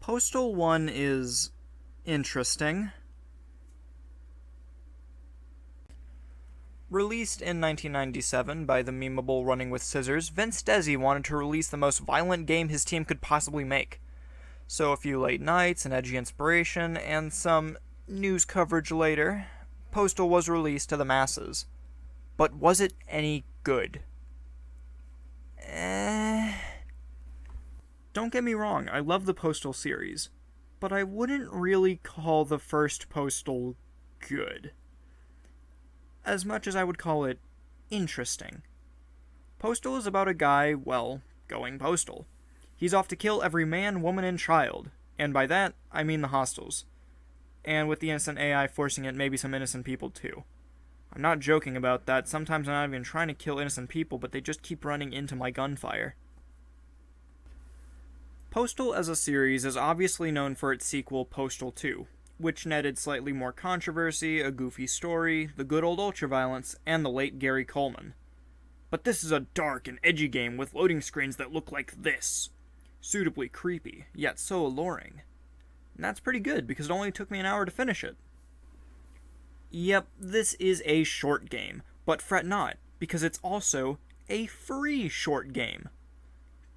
Postal 1 is interesting. Released in 1997 by the memeable Running with Scissors, Vince Desi wanted to release the most violent game his team could possibly make. So a few late nights, an edgy inspiration, and some news coverage later, Postal was released to the masses. But was it any good? Don't get me wrong, I love the Postal series, but I wouldn't really call the first Postal good. As much as I would call it interesting. Postal is about a guy, well, going postal. He's off to kill every man, woman, and child, and by that, I mean the hostiles. And with the innocent AI forcing it, maybe some innocent people too. I'm not joking about that, sometimes I'm not even trying to kill innocent people, but they just keep running into my gunfire. Postal as a series is obviously known for its sequel, Postal 2, which netted slightly more controversy, a goofy story, the good old ultraviolence, and the late Gary Coleman. But this is a dark and edgy game with loading screens that look like this. Suitably creepy, yet so alluring. And that's pretty good, because it only took me an hour to finish it. Yep, this is a short game, but fret not, because it's also a free short game.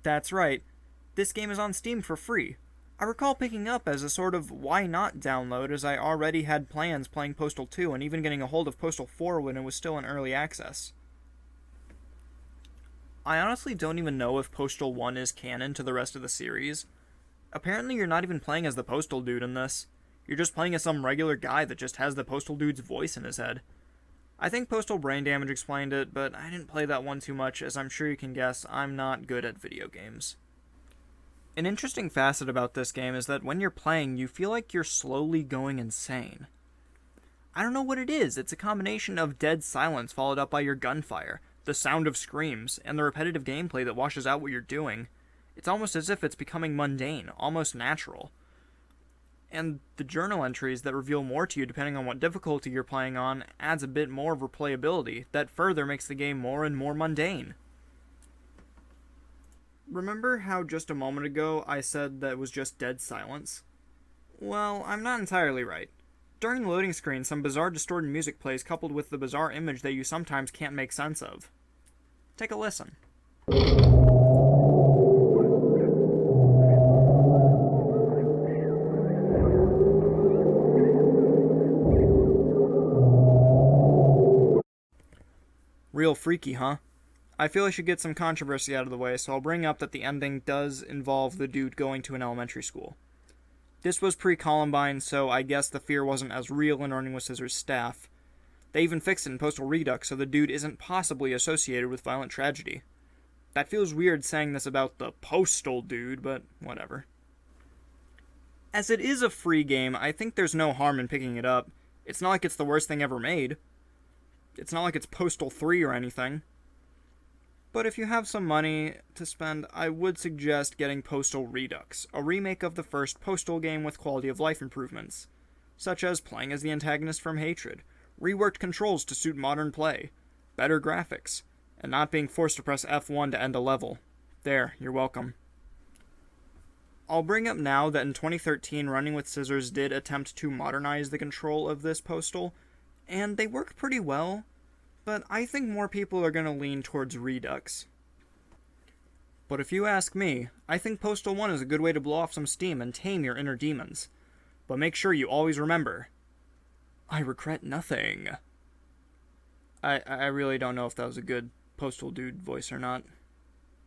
That's right, this game is on Steam for free. I recall picking up as a sort of why not download, as I already had plans playing Postal 2 and even getting a hold of Postal 4 when it was still in early access. I honestly don't even know if Postal 1 is canon to the rest of the series. Apparently you're not even playing as the Postal Dude in this. You're just playing as some regular guy that just has the Postal Dude's voice in his head. I think Postal Brain Damage explained it, but I didn't play that one too much, as I'm sure you can guess I'm not good at video games. An interesting facet about this game is that when you're playing, you feel like you're slowly going insane. I don't know what it is, it's a combination of dead silence followed up by your gunfire, the sound of screams, and the repetitive gameplay that washes out what you're doing. It's almost as if it's becoming mundane, almost natural. And the journal entries that reveal more to you depending on what difficulty you're playing on adds a bit more of replayability that further makes the game more and more mundane. Remember how just a moment ago I said that it was just dead silence? Well, I'm not entirely right. During the loading screen, some bizarre distorted music plays coupled with the bizarre image that you sometimes can't make sense of. Take a listen. Real freaky, huh? I feel I should get some controversy out of the way, so I'll bring up that the ending does involve the dude going to an elementary school. This was pre-Columbine, so I guess the fear wasn't as real in Running with Scissors' staff. They even fixed it in Postal Redux, so the dude isn't possibly associated with violent tragedy. That feels weird saying this about the Postal Dude, but whatever. As it is a free game, I think there's no harm in picking it up. It's not like it's the worst thing ever made. It's not like it's Postal 3 or anything. But if you have some money to spend, I would suggest getting Postal Redux, a remake of the first Postal game with quality of life improvements, such as playing as the antagonist from Hatred, reworked controls to suit modern play, better graphics, and not being forced to press F1 to end a level. There, you're welcome. I'll bring up now that in 2013, Running with Scissors did attempt to modernize the control of this Postal, and they work pretty well. But I think more people are going to lean towards Redux. But if you ask me, I think Postal 1 is a good way to blow off some steam and tame your inner demons. But make sure you always remember, I regret nothing. I really don't know if that was a good Postal Dude voice or not.